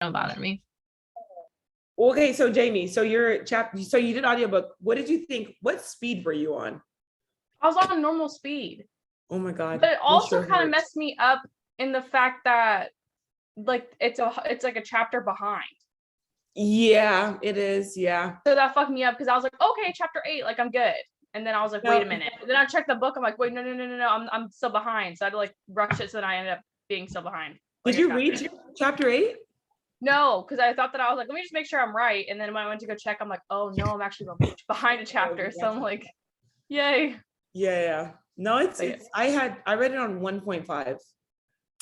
don't bother me. Okay, so Jamie, so you did audiobook. What did you think? What speed were you on? I was on normal speed. Oh my God. But it also kind of messed me up in the fact that like it's like a chapter behind. Yeah, it is. Yeah. So that fucked me up because I was like, okay, chapter 8, like I'm good. And then I was like, wait a minute. And then I checked the book. I'm like, wait, no, I'm still behind. So I had to like rush it. So then I ended up being still behind. Did you read chapter 8? No, because I thought that I was like, let me just make sure I'm right. And then when I went to go check, I'm like, oh no, I'm actually behind a chapter. So I'm like, yay. Yeah. No, it's I read it on 1.5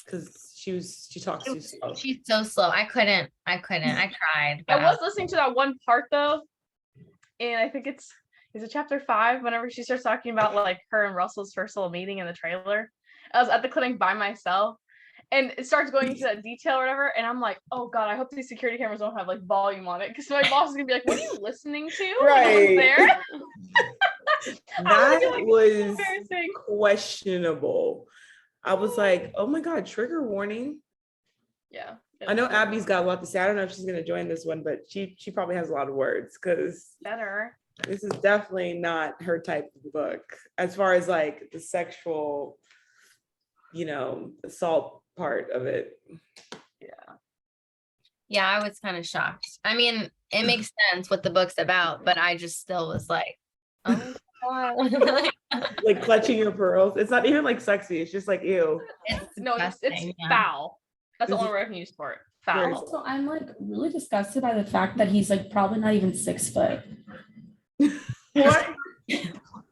because she talks too slow. She's so slow. I couldn't. I tried. I was listening to that one part though, and I think is it chapter 5? Whenever she starts talking about like her and Russell's first little meeting in the trailer, I was at the clinic by myself, and it starts going into that detail or whatever, and I'm like, oh god, I hope these security cameras don't have like volume on it, because my boss is gonna be like, what are you listening to? Right there. That was questionable. I was like, oh my God, trigger warning. Yeah. I know Abby's got a lot to say. I don't know if she's going to join this one, but she probably has a lot of words because this is definitely not her type of book as far as like the sexual, assault part of it. Yeah, I was kind of shocked. I mean, it makes sense what the book's about, but I just still was like, oh my God. Like clutching your pearls. It's not even like sexy. It's just like, ew. It's foul. That's the only word I can use for it. Foul. So I'm like really disgusted by the fact that he's like probably not even 6 foot. What?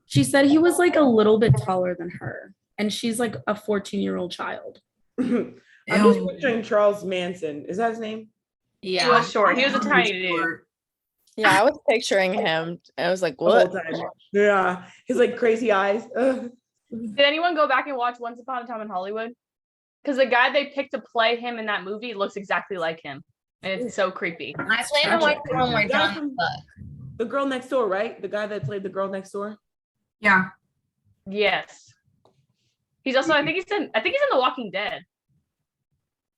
She said he was like a little bit taller than her, and she's like a 14-year-old child. I'm just picturing Charles Manson. Is that his name? Yeah. He was short. He was a tiny dude. Yeah, I was picturing him. I was like, what? Yeah. His like crazy eyes. Ugh. Did anyone go back and watch Once Upon a Time in Hollywood? Because the guy they picked to play him in that movie looks exactly like him. And it's so creepy. I plan to watch the one where John the girl next door, right? The guy that played the girl next door. Yeah. Yes. He's also, I think he's in The Walking Dead.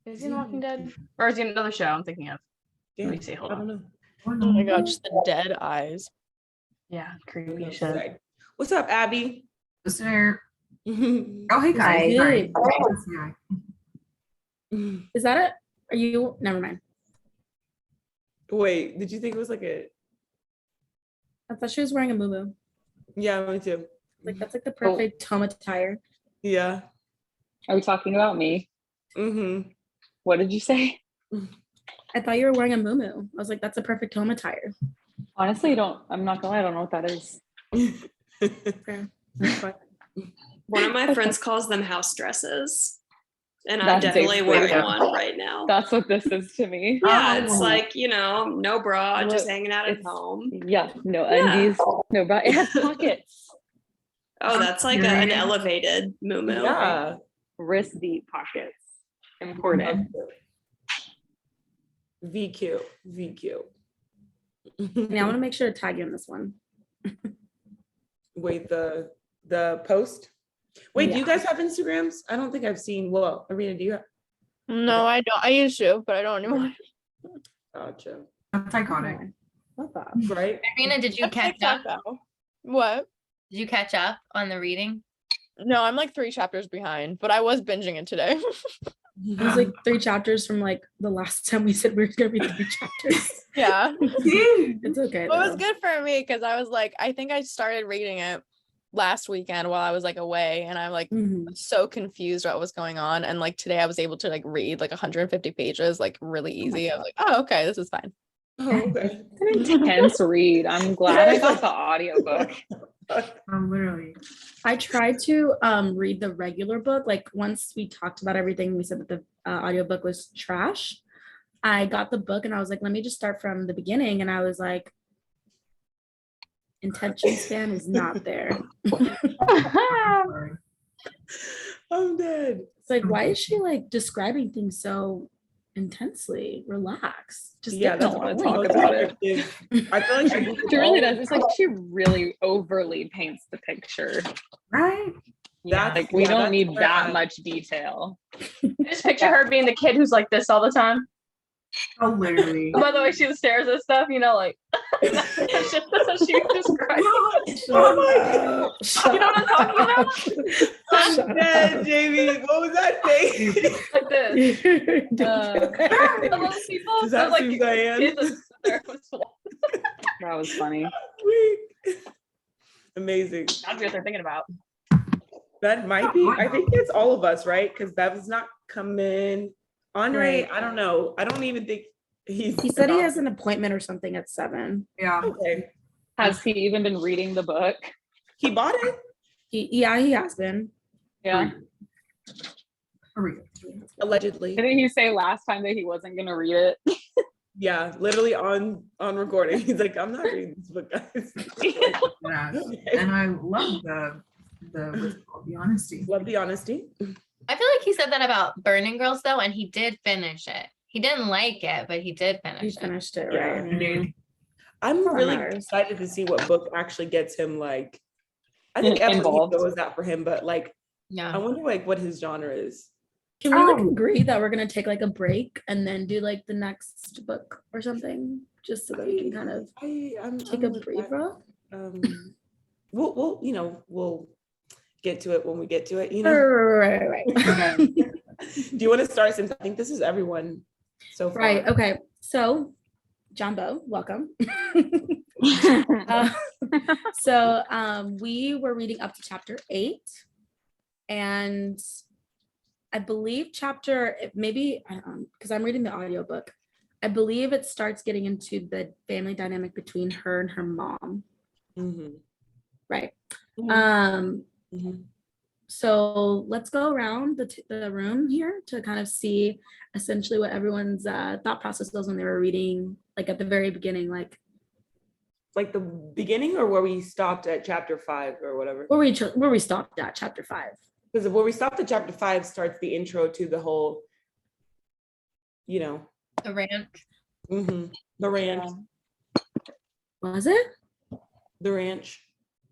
Is he in The Walking Dead? Or is he in another show I'm thinking of? Damn, Let me see, hold on. I don't know. Oh my god, just the dead eyes. Yeah, creepy shit. What's up, Abby? What's there? Oh, hey guys. Sorry. Is that it? Are you? Never mind. Wait, did you think it was like I thought she was wearing a muumuu. Yeah, me too. Like that's like the perfect Toma attire. Yeah. Are we talking about me? Mm-hmm. What did you say? I thought you were wearing a muumuu. I was like, that's a perfect Toma attire. Honestly, I'm not gonna lie, I don't know what that is. Okay. One of my friends calls them house dresses. And I'm That's definitely wearing basically one right now. That's what this is to me. Yeah, it's like, no bra, just hanging out at It's- home. Yeah, no undies, no bra. It has pockets. Oh, that's like an elevated muumuu. Yeah. Wrist deep pockets. Important. VQ. Yeah, I want to make sure to tag you in this one. Wait, the post. Wait, do you guys have Instagrams? I don't think I've seen. Well, Arena, do you have? No, I don't. I used to, but I don't anymore. Gotcha. That's iconic. Right? Irina, did you catch up? What? Did you catch up on the reading? No, I'm like 3 chapters behind, but I was binging it today. It was like 3 chapters from like the last time we said we were gonna read 3 chapters. Yeah. It's okay. It was good for me because I was like, I think I started reading it last weekend while I was like away, and I'm like so confused about what's going on. And like today I was able to like read like 150 pages like really easy. I was like, oh, okay, this is fine. Oh, okay. It's an intense read. I'm glad I got the audiobook. Literally. I tried to read the regular book. Like once we talked about everything, we said that the audiobook was trash. I got the book and I was like, let me just start from the beginning. And I was like, intention span is not there. I'm dead. It's like, why is she like describing things so intensely? Relax. Just Yeah, that's what I talk about it. I feel like she really does. It's like she really overly paints the picture. Right? Yeah, like we don't need that much detail. I just picture her being the kid who's like this all the time. Oh, literally. By the way, she stares at stuff, like that's what she was describing. Oh my You know what I'm talking about? I'm dead, Jamie. What was that face? Like this. Those people, Is that those, Suzanne? kids that sit there with That was funny. Amazing. That's what they're thinking about. That might be. I think it's all of us, right? Because Bev's not coming. Andre, Right. I don't know. I don't even think He said he has an appointment or something at 7. Yeah. Okay. Has he even been reading the book? He bought it. He has been. Yeah. Allegedly. Didn't he say last time that he wasn't gonna read it? Yeah, literally on recording. He's like, I'm not reading this book, guys. Yeah. And I love the honesty. Love the honesty. I feel like he said that about Burning Girls though, and he did finish it. He didn't like it, but he did He finish it. finished it, Yeah. right? I'm Poor really Mars. excited to see what book actually gets him like. I think Emily Involved. goes that for him, but like I Yeah. wonder like what his genre is. Can we like Oh. agree that we're gonna take like a break and then do like the next book or something, just so that we can kind of I'm take a with that. breather? We'll get to it when we get to it. Right. Do you want to start since I think this is everyone so far? Right. Okay. So, Jumbo, welcome. We were reading up to chapter 8, and I believe because I'm reading the audiobook, I believe it starts getting into the family dynamic between her and her mom. Mhm. Right. Mhm. So let's go around the room here to kind of see essentially what everyone's thought process was when they were reading, like at the very beginning, like Like the beginning or where we stopped at chapter 5 or whatever. where we stopped at chapter 5. Because where we stopped at chapter 5 starts the intro to the whole, The ranch. the ranch, Was it? the ranch.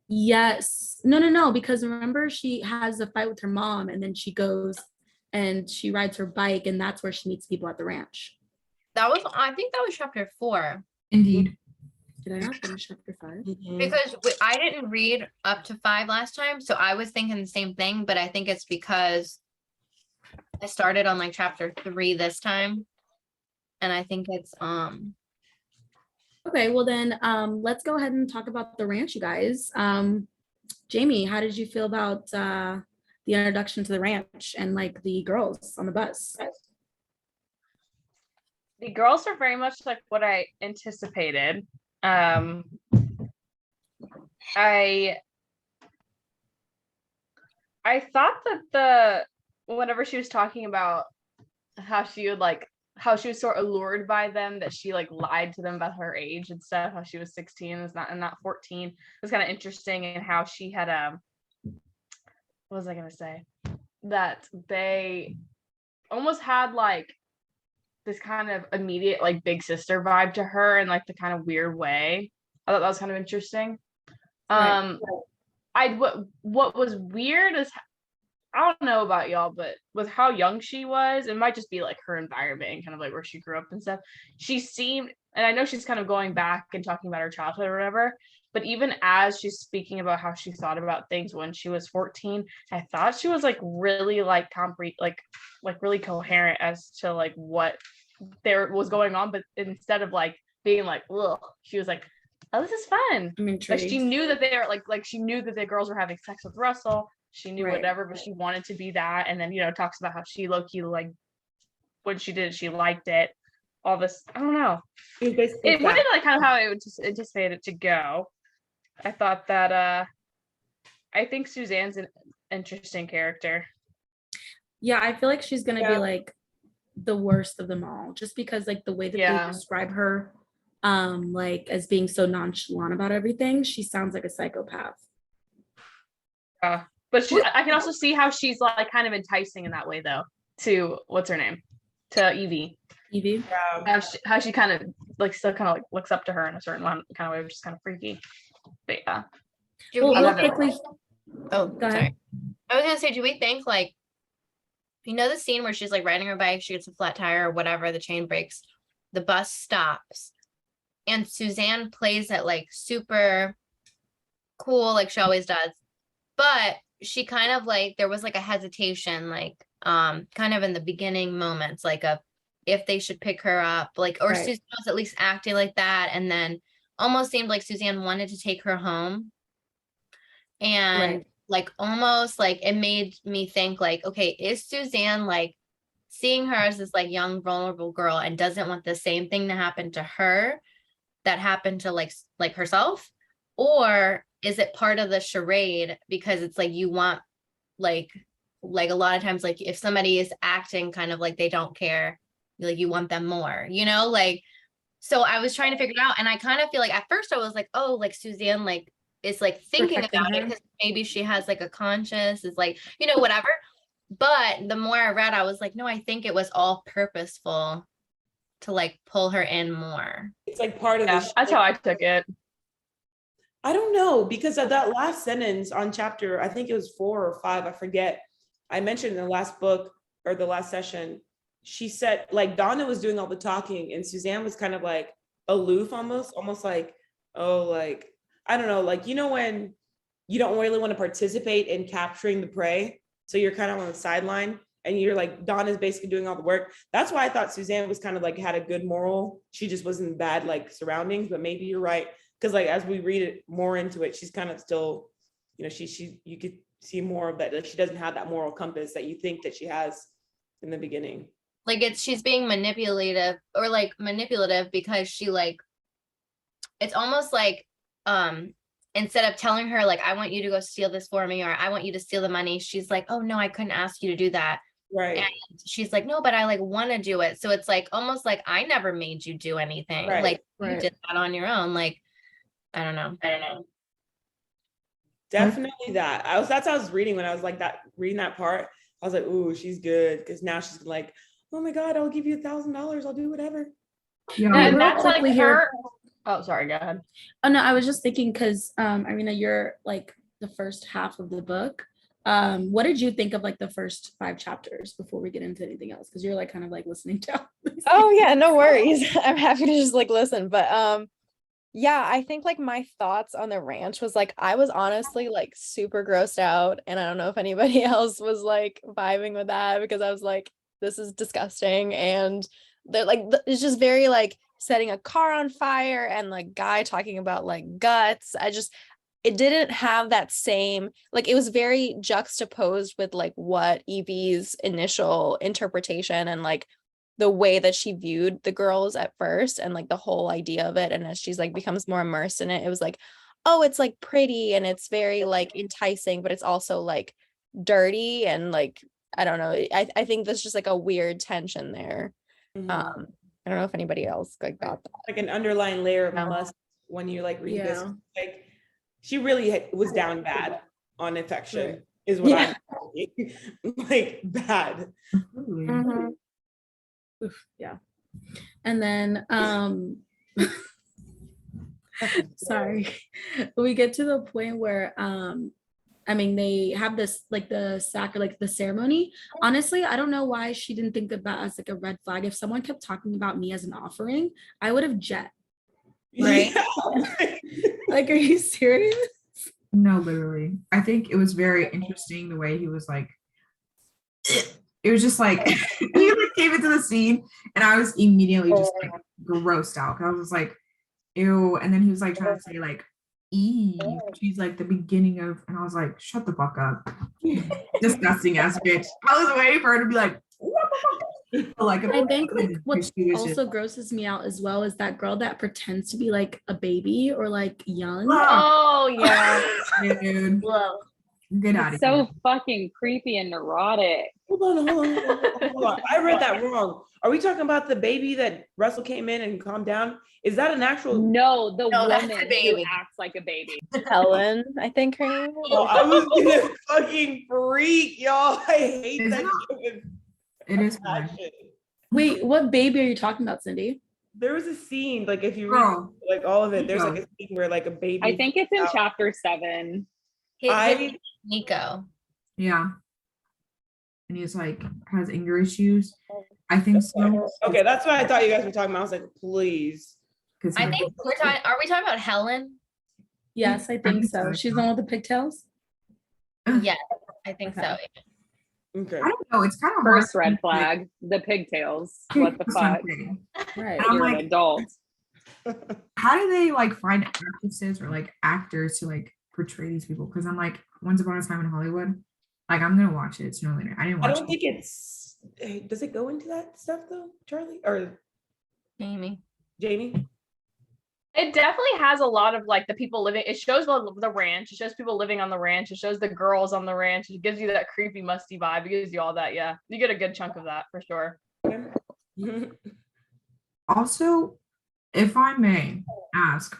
Yes. No, because remember she has a fight with her mom and then she goes and she rides her bike and that's where she meets people at the ranch. I think that was chapter 4. Indeed. Did I not finish chapter 5? Because I didn't read up to 5 last time, so I was thinking the same thing, but I think it's because I started on like chapter 3 this time. And I think it's Okay, well then let's go ahead and talk about the ranch, you guys. Jamie, how did you feel about the introduction to the ranch and like the girls on the bus? The girls are very much like what I anticipated. I thought that whenever she was talking about how she was sort of lured by them, that she like lied to them about her age and stuff, how she was 16 and not 14. It was kind of interesting, and how she had what was I gonna say? That they almost had like this kind of immediate like big sister vibe to her in like the kind of weird way. I thought that was kind of interesting. Right. What was weird is, I don't know about y'all, but with how young she was, it might just be like her environment and kind of like where she grew up and stuff. She seemed, and I know she's kind of going back and talking about her childhood or whatever, but even as she's speaking about how she thought about things when she was 14, I thought she was like really like really coherent as to like what there was going on, but instead of like being like, ugh, she was like, oh, this is fun. I'm Like intrigued. she knew that they were like she knew that the girls were having sex with Russell. She knew Right. whatever, but she wanted to be that. And then, talks about how she low-key, like, when she did it, she liked it. All this, I don't know. It went into like kind of how I would just anticipate it to go. I thought that I think Suzanne's an interesting character. Yeah, I feel like she's gonna be Yeah. like the worst of them all, just because like the way that Yeah. they describe her, like as being so nonchalant about everything, she sounds like a psychopath. But I can also see how she's like kind of enticing in that way though, to what's her name? To Evie. Evie. How she kind of like still kind of like looks up to her in a certain kind of way, which is kind of freaky. But yeah. Well, I real love it. quickly, Oh, Go ahead. sorry. I was gonna say, do we think like, the scene where she's like riding her bike, she gets a flat tire or whatever, the chain breaks. the bus stops and Suzanne plays it like super cool, like she always does. But she kind of like, there was like a hesitation, like kind of in the beginning moments, like of if they should pick her up, like, or Right. Suzanne was at least acting like that. And then almost seemed like Suzanne wanted to take her home. And Right. like almost like it made me think like, okay, is Suzanne like seeing her as this like young vulnerable girl and doesn't want the same thing to happen to her that happened to like herself? Or is it part of the charade because it's like you want like a lot of times like if somebody is acting kind of like they don't care, like you want them more, you know, like. So I was trying to figure it out, and I kind of feel like at first I was like, oh, like Suzanne like is like thinking Protecting about it her. because maybe she has like a conscience, is like, you know, whatever. But the more I read, I was like, no, I think it was all purposeful to like pull her in more. It's like part of Yeah, the that's how I took it. I don't know, because of that last sentence on chapter, I think it was 4 or 5, I forget. I mentioned in the last book or the last session, she said like Donna was doing all the talking and Suzanne was kind of like aloof almost like, oh, like, I don't know, like, you know, when you don't really want to participate in capturing the prey, so you're kind of on the sideline and you're like, Donna's basically doing all the work. That's why I thought Suzanne was kind of like had a good moral. She just wasn't bad like surroundings, but maybe you're right. Because like as we read it more into it, she's kind of still, you know, she you could see more of that. Like she doesn't have that moral compass that you think that she has in the beginning. Like she's being manipulative because she like, it's almost like instead of telling her like, I want you to go steal this for me, or I want you to steal the money, she's like, oh no, I couldn't ask you to do that. Right. And she's like, no, but I like want to do it. So it's like almost like I never made you do anything. Right, Like right. you did that on your own. Like, I don't know. Definitely that. That's how I was reading when I was like that, reading that part. I was like, ooh, she's good. Because now she's like, oh my God, I'll give you $1,000. I'll do whatever. Yeah, And real that's like quickly here- her. Oh, sorry, go ahead. Oh no, I was just thinking because Irina, you're like the first half of the book. What did you think of like the first 5 chapters before we get into anything else? Because you're like kind of like listening to. Oh yeah, no worries. I'm happy to just like listen. But yeah, I think like my thoughts on the ranch was like I was honestly like super grossed out, and I don't know if anybody else was like vibing with that, because I was like, this is disgusting. And they're like it's just very like setting a car on fire and like guy talking about like guts. It didn't have that same, like it was very juxtaposed with like what Evie's initial interpretation and like the way that she viewed the girls at first, and like the whole idea of it. And as she's like becomes more immersed in it, it was like, oh, it's like pretty and it's very like enticing, but it's also like dirty and like, I don't know. I think there's just like a weird tension there. Mhm. I don't know if anybody else like got that. Like an underlying layer of Yeah. lust when you like read this. Yeah. Like she really was down bad on affection, Right. is what Yeah. I'm like bad. absolutely. Oof, yeah. And then sorry, we get to the point where I mean they have this like the sack or like the ceremony. Honestly, I don't know why she didn't think of that as like a red flag. If someone kept talking about me as an offering, I would have jet. Right. Yeah. Like, are you serious? No, literally. I think it was very interesting the way he was like, it was just like, he like came into the scene and I was immediately just like grossed out. Cause I was like, ew. And then he was like trying to say like, Eve, she's like the beginning of, and I was like, shut the fuck up. Disgusting ass bitch. I was waiting for her to be like, what the fuck? Like, I think like what she was also grosses me out as well is that girl that pretends to be like a baby or like young. Oh yeah. dude, Whoa. get out of So here. fucking creepy and neurotic. Hold on. I read that wrong. Are we talking about the baby that Russell came in and calmed down? Is that an actual? No, the No, that's woman the who baby. acts like a baby. Helen, I think her name was. Oh, I was gonna fucking freak, y'all. I hate Is that. it? shit with It is fine. passion. Wait, what baby are you talking about, Cindy? There was a scene, like if you read Girl, like all of it, there's like Nico. a scene where like a baby. I think it's in out. chapter 7. His I- name is Nico. Yeah. And he's like has anger issues. I think so. Okay, that's what I thought you guys were talking about. I was like, please. Because I think we're talking, are we talking about Helen? Yes, I think think so. so, She's yeah. the one with the pigtails. Yes, I think so. Okay. I don't know. It's kind of First hard. red flag, the pigtails. What the That's what I'm fuck? saying. Right. And I'm You're like, an adult. how do they like find actresses or like actors to like portray these people? Because I'm like, Once Upon a Time in Hollywood, like I'm gonna watch it sooner or later. I didn't I watch don't it. think it's, does it go into that stuff though, Charlie or Amy. Jamie? It definitely has a lot of like the people living. It shows the ranch. It shows people living on the ranch. It shows the girls on the ranch. It gives you that creepy, musty vibe. It gives you all that. Yeah, you get a good chunk of that for sure. Also, if I may ask,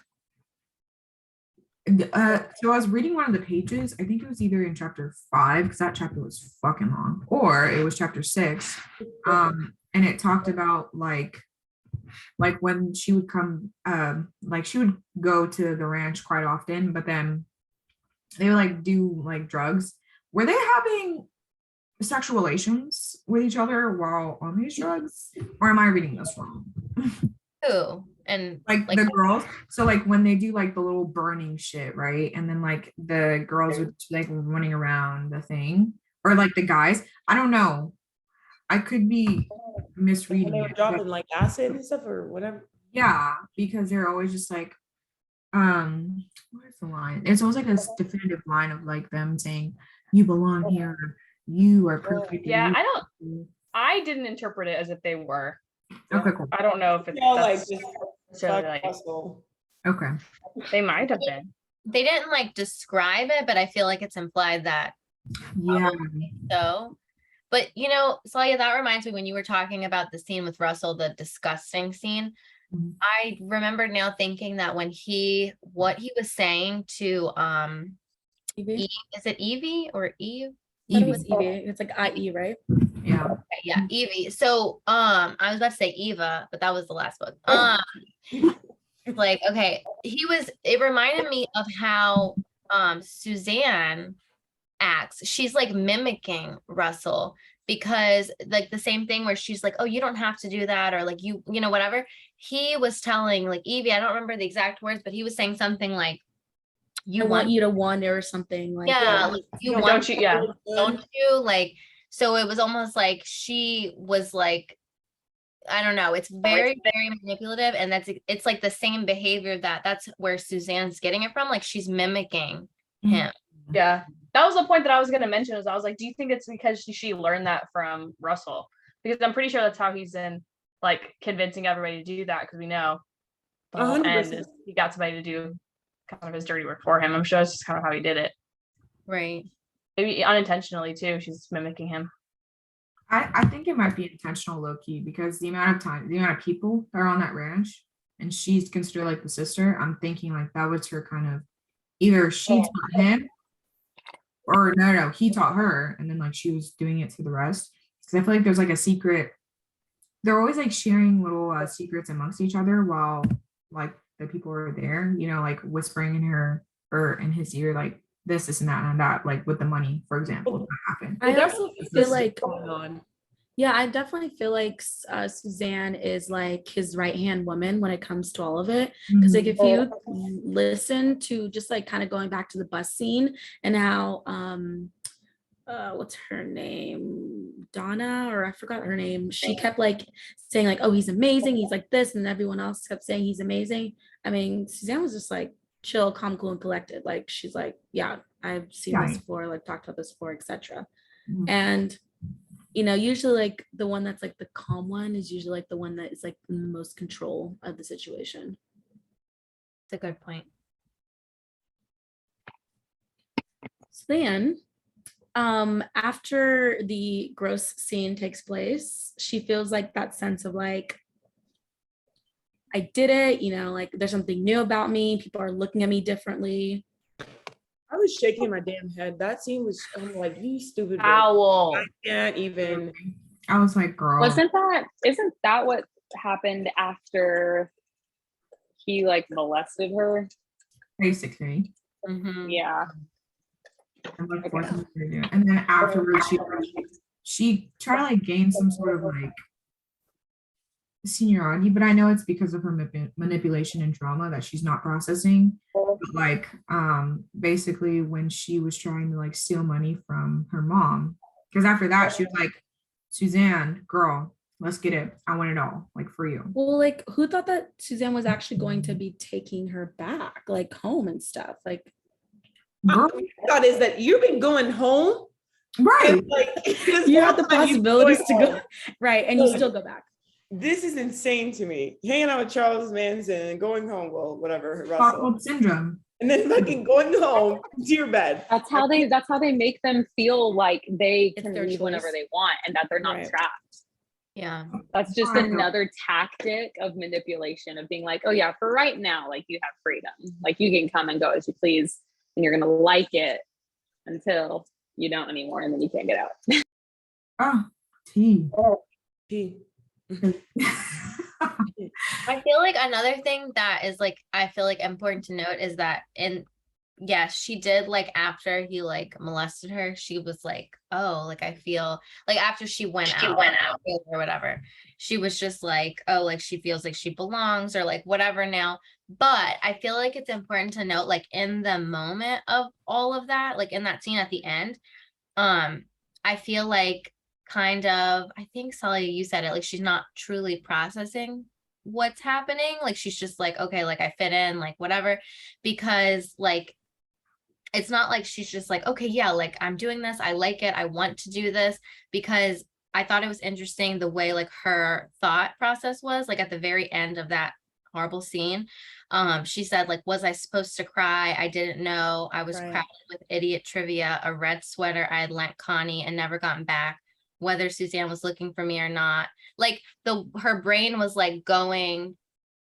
so I was reading one of the pages. I think it was either in chapter 5 because that chapter was fucking long, or it was chapter 6. And it talked about like when she would come, like she would go to the ranch quite often, but then they would like do like drugs. Were they having sexual relations with each other while on these drugs, or am I reading this wrong? Who? And Like the girls, so like when they do like the little burning shit, right? And then like the girls would like running around the thing, or like the guys. I don't know. I could be When misreading they were it. dropping like acid and stuff or whatever. Yeah, because they're always just like, where's the line? It's always like a definitive line of like them saying, "You belong here. You are perfect." Yeah, you-" I didn't interpret it as if they were. Okay, cool. I don't know if it's Yeah, like that's just necessarily, fuck like, Russell. Okay. they might have been. they didn't like describe it, but I feel like it's implied that Yeah. so. But you know, Celia, that reminds me when you were talking about the scene with Russell, the disgusting scene. Mhm. I remember now thinking that when what he was saying to Evie? is it Evie or Eve? I thought it Evie. was Evie. It's like IE, right? Yeah. Okay, yeah, Evie. So I was about to say Eva, but that was the last book. Like, okay, it reminded me of how Suzanne acts. She's like mimicking Russell because like the same thing where she's like, oh, you don't have to do that, or like you know, whatever. He was telling like Evie, I don't remember the exact words, but he was saying something like, I want you to wonder or something like yeah, that. like, you Don't want you? Yeah. don't you? Like, so it was almost like she was like, I don't know, it's very, very manipulative. And it's like the same behavior that's where Suzanne's getting it from. Like she's mimicking him. Yeah. That was the point that I was going to mention. Is I was like, do you think it's because she learned that from Russell? Because I'm pretty sure that's how he's in like convincing everybody to do that, because we know the whole 100%. end is he got somebody to do kind of his dirty work for him. I'm sure that's just kind of how he did it. Right. Maybe unintentionally too. She's mimicking him. I think it might be intentional low key because the amount of people that are on that ranch and she's considered like the sister, I'm thinking like that was her kind of either she taught him or no, he taught her and then like she was doing it to the rest. Because I feel like there's like a secret. They're always like sharing little secrets amongst each other while like the people are there, you know, like whispering in her or in his ear, like this and that and that, like with the money, for example, that happened. I also feel like, going on. yeah, I definitely feel like Suzanne is like his right hand woman when it comes to all of it. Because like if you listen to just like kind of going back to the bus scene and how what's her name, Donna, or I forgot her name, she kept like saying like, oh, he's amazing, he's like this, and everyone else kept saying he's amazing. I mean, Suzanne was just like chill, calm, cool, and collected. Like she's like, yeah, I've seen this before, like talked about this before, etc. And you know, usually like the one that's like the calm one is usually like the one that is like in the most control of the situation. It's a good point. So then after the gross scene takes place, she feels like that sense of like, I did it, you know, like there's something new about me, people are looking at me differently. I was shaking my damn head. That scene was, I'm like, you stupid bitch. Owl. I can't even. I was like, girl. Isn't that what happened after he like molested her? Basically. Mhm. Yeah. And, like, forced him to do it. And then afterwards she tried to like gain some sort of like seniority, but I know it's because of her manipulation and trauma that she's not processing. But like, basically when she was trying to like steal money from her mom, because after that she was like, Suzanne, girl, let's get it. I want it all, like for you. Well, like who thought that Suzanne was actually going to be taking her back, like home and stuff? Like, Girl, Thought is that you've been going home, right. and, like, this you whole have the time you've been possibilities to going go home. right, and you still go back. This is insane to me. Hanging out with Charles Manson and going home, well, whatever, Russell, Stockholm syndrome. and then fucking going home to your bed. That's how they make them feel like they It's can their leave whenever choice. they want and that they're not Right. trapped. Yeah. That's just I know. another tactic of manipulation of being like, oh yeah, for right now, like you have freedom. Like you can come and go as you please, and you're gonna like it until you don't anymore, and then you can't get out. Oh, tea. Gee. I feel like another thing that is like, I feel like important to note is that yes, she did, like after he like molested her, she was like, oh, like I feel like after she went out or whatever, she was just like, oh, like she feels like she belongs or like whatever now. But I feel like it's important to note, like in the moment of all of that, like in that scene at the end, I feel like kind of, I think Sally, you said it, like she's not truly processing what's happening. Like she's just like, okay, like I fit in, like whatever, because like it's not like she's just like, okay, yeah, like I'm doing this, I like it, I want to do this, because I thought it was interesting the way like her thought process was, like at the very end of that horrible scene. She said, like, was I supposed to cry? I didn't know. I was Right. crowded with idiot trivia, a red sweater I had lent Connie and never gotten back, whether Suzanne was looking for me or not. Like her brain was like going,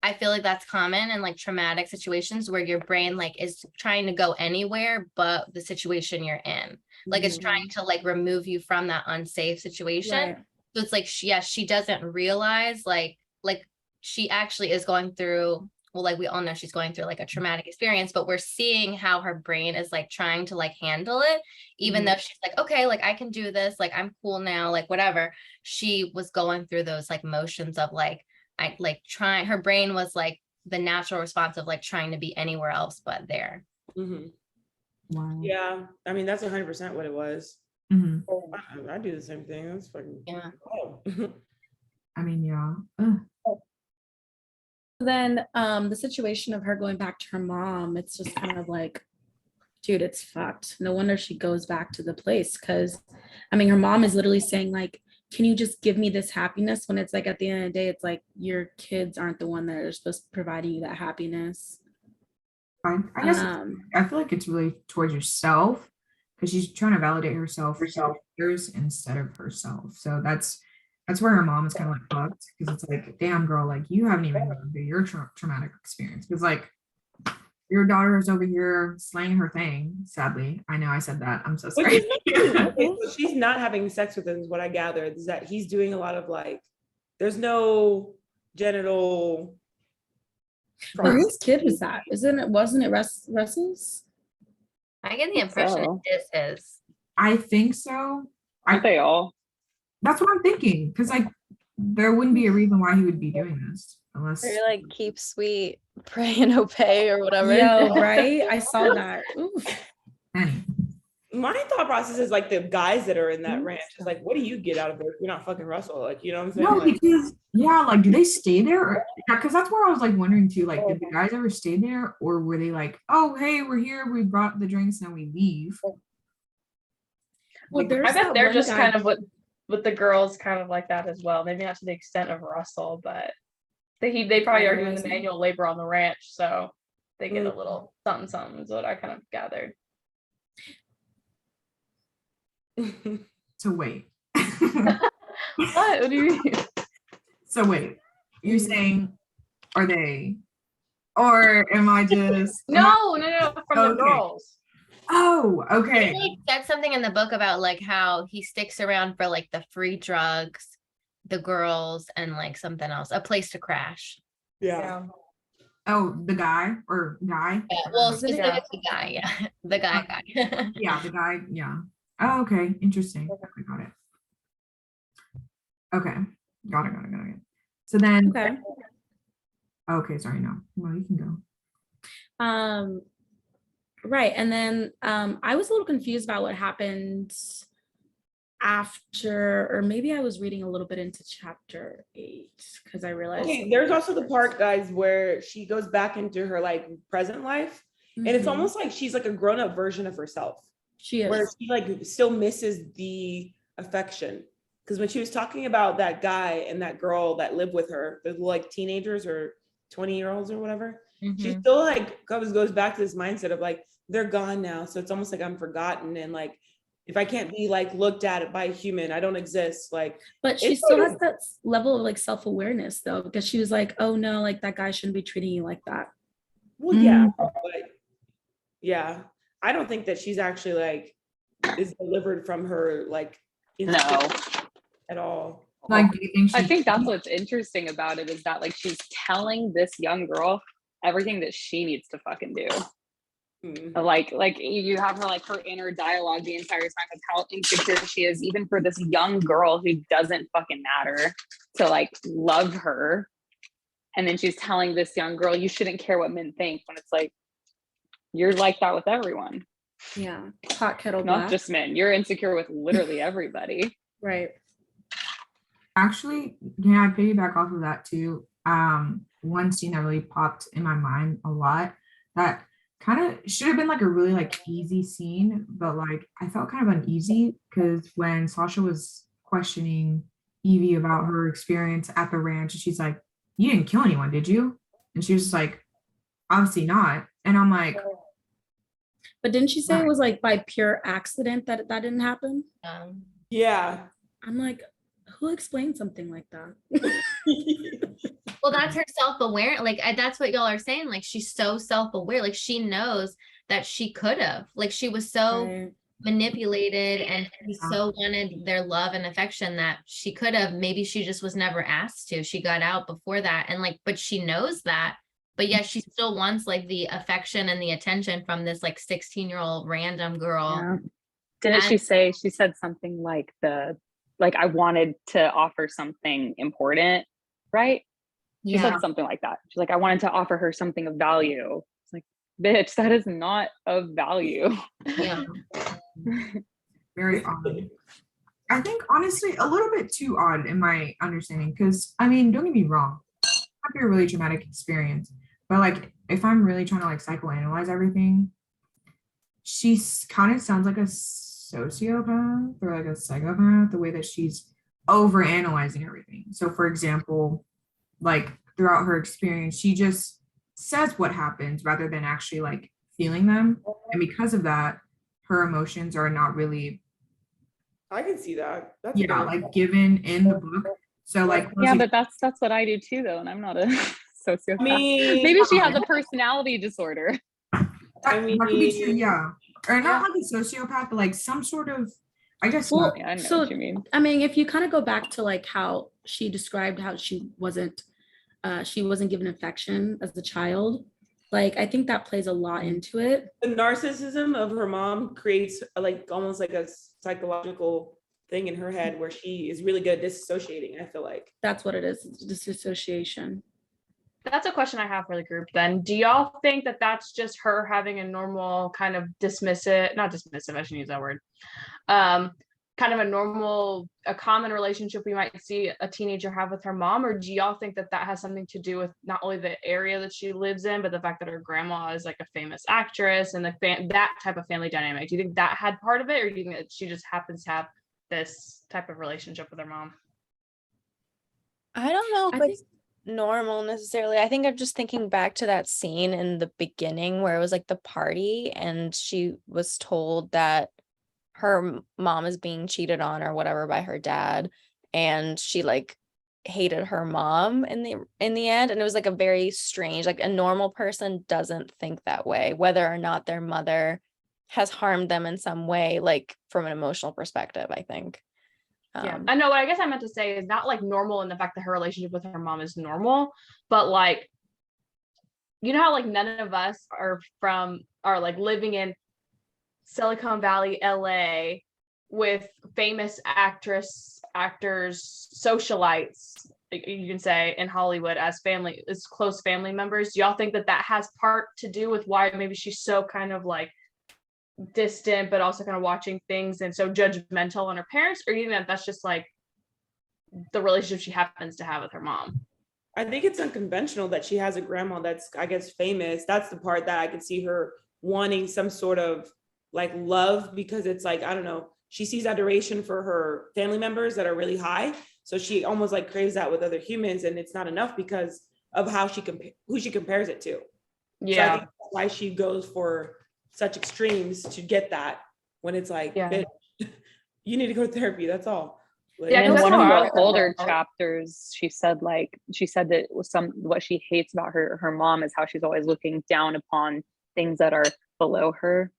I feel like that's common in like traumatic situations where your brain like is trying to go anywhere but the situation you're in. Like it's trying to like remove you from that unsafe situation. Right. So it's like, she doesn't realize like she actually is going through, well, like we all know she's going through like a traumatic experience, but we're seeing how her brain is like trying to like handle it, even though she's like, okay, like I can do this, like I'm cool now, like whatever. She was going through those like motions of like, I like trying, her brain was like the natural response of like trying to be anywhere else but there. Mhm. Wow. Yeah, I mean that's 100% what it was. Mhm. I do the same thing. That's fucking Yeah. oh. I mean, yeah. Ugh. Then the situation of her going back to her mom, it's just kind of like, dude, it's fucked. No wonder she goes back to the place, because I mean her mom is literally saying like, can you just give me this happiness, when it's like at the end of the day it's like your kids aren't the one that are supposed to providing you that happiness. Fine. I guess Um, I feel like it's really towards yourself, because she's trying to validate herself for others instead of herself. So that's where her mom is kind of like fucked, because it's like, damn girl, like you haven't even gone through your traumatic experience, because like your daughter is over here slaying her thing. Sadly, I know I said that. I'm so Which sorry. is not- okay, so she's not having sex with him, is what I gathered, is that he's doing a lot of like, there's no genital. but whose kid was that? Wasn't it Russell's? I get the impression So. it is his. I think so. Aren't they all? That's what I'm thinking, because like there wouldn't be a reason why he would be doing this unless Or like keep sweet, pray and obey or whatever. Yo, right? I saw that. Oof. Annie. My thought process is like the guys that are in that ranch is like, what do you get out of it? You're not fucking Russell, like, you know what I'm saying? No, Like, because yeah, like do they stay there? Because that's where I was like wondering too. Like, did the guys ever stay there, or were they like, oh hey, we're here, we brought the drinks, now we leave? Well, there's I bet that they're one just guy- kind of with the girls kind of like that as well. Maybe not to the extent of Russell, but they probably are doing the manual labor on the ranch, so they get a little something something is what I kind of gathered. So wait. What do you mean? So wait, you're saying, are they, or am I just No, from the Okay. girls. Oh, I okay. think he said something in the book about like how he sticks around for like the free drugs, the girls, and like something else, a place to crash. yeah. Oh, the guy or guy? Yeah, well, Isn't it- specifically guy, yeah, the guy. Yeah, the guy. Yeah. Oh, okay. Interesting. I got it. Okay. Got it. So then, Okay. okay, sorry, no, you can go. Right. And then I was a little confused about what happened after, or maybe I was reading a little bit into chapter 8 because I realized. Okay, there's also the part, guys, where she goes back into her like present life, and it's Mhm. almost like she's like a grown-up version of herself, She is. where she like still misses the affection. Because when she was talking about that guy and that girl that lived with her, the like teenagers or 20-year-olds or whatever, she Mhm. still like goes back to this mindset of like, they're gone now. So it's almost like I'm forgotten. And like, if I can't be like looked at by a human, I don't exist. Like, But she it's still sort has of- that level of like self-awareness though, because she was like, oh no, like that guy shouldn't be treating you like that. well, yeah, but yeah, I don't think that she's actually like is delivered from her like No. at all. Like, do you think I she? think that's what's interesting about it is that like she's telling this young girl everything that she needs to fucking do. Mm. Like you have her like her inner dialogue the entire time of how insecure she is, even for this young girl who doesn't fucking matter, to like love her. And then she's telling this young girl, you shouldn't care what men think, when it's like, you're like that with everyone. Yeah. Hot kettle Not black. just men. You're insecure with literally everybody. Right. Actually, yeah, I piggyback off of that too. One scene that really popped in my mind a lot that kind of should have been like a really like easy scene, but like I felt kind of uneasy because when Sasha was questioning Evie about her experience at the ranch, and she's like, "You didn't kill anyone, did you?" And she was just like, "Obviously not." And I'm like, But didn't she say it was like by pure accident that that didn't happen? Yeah. I'm like, who explained something like that? Well, that's her self-aware. Like that's what y'all are saying. Like she's so self-aware. Like she knows that she could have. Like she was so Right. manipulated and she so wanted their love and affection that she could have. Maybe she just was never asked to. She got out before that, and like, but she knows that. But yet she still wants like the affection and the attention from this like 16-year-old random girl. Yeah. Didn't she And- say, she said something like I wanted to offer something important, right? She Yeah. said something like that. She's like, I wanted to offer her something of value. It's like, bitch, that is not of value. Yeah. very odd. I think honestly a little bit too odd in my understanding, because I mean, don't get me wrong, it might be a really traumatic experience, but like if I'm really trying to like psychoanalyze everything, she kind of sounds like a sociopath or like a psychopath, the way that she's over analyzing everything. So for example, like throughout her experience, she just says what happens rather than actually like feeling them, and because of that, her emotions are not really I can see that. That's fair. like given in the book. So like Yeah, but that's what I do too, though, and I'm not a sociopath. I mean, Maybe she has a personality disorder. that could be true, mean- yeah, or not like a sociopath, but like some sort of, I guess. Well, Yeah, I know so what you mean. I mean, if you kind of go back to like how she described how she wasn't given affection as a child, like I think that plays a lot into it. the narcissism of her mom creates like almost like a psychological thing in her head where she is really good at disassociating, I feel like. That's what it is. It's disassociation. That's a question I have for the group then. Do y'all think that that's just her having a normal kind of not dismissive, I shouldn't use that word. Kind of a common relationship we might see a teenager have with her mom, or do y'all think that that has something to do with not only the area that she lives in, but the fact that her grandma is like a famous actress and that type of family dynamic? Do you think that had part of it, or do you think that she just happens to have this type of relationship with her mom? I don't know I if it's normal necessarily. I think I'm just thinking back to that scene in the beginning where it was like the party and she was told that her mom is being cheated on or whatever by her dad, and she like hated her mom in the end, and it was like a very strange, like a normal person doesn't think that way, whether or not their mother has harmed them in some way, like from an emotional perspective, I think. Yeah, I know what I guess I meant to say is not like normal in the fact that her relationship with her mom is normal, but like, you know how like none of us are like living in Silicon Valley, LA with famous actors, socialites you can say in Hollywood as family, as close family members. Do y'all think that has part to do with why maybe she's so kind of like distant, but also kind of watching things and so judgmental on her parents, or even that that's just like the relationship she happens to have with her mom? I think it's unconventional that she has a grandma that's, I guess, famous. That's the part that I could see her wanting some sort of like love, because it's like, I don't know, she sees adoration for her family members that are really high. So she almost like craves that with other humans, and it's not enough because of how who she compares it to. Yeah. So I think that's why she goes for such extremes to get that, when it's like, Yeah. bitch, you need to go to therapy. That's all. Like, Yeah, And in that's one of how I the look at older it. chapters, she said that what she hates about her mom is how she's always looking down upon things that are below her.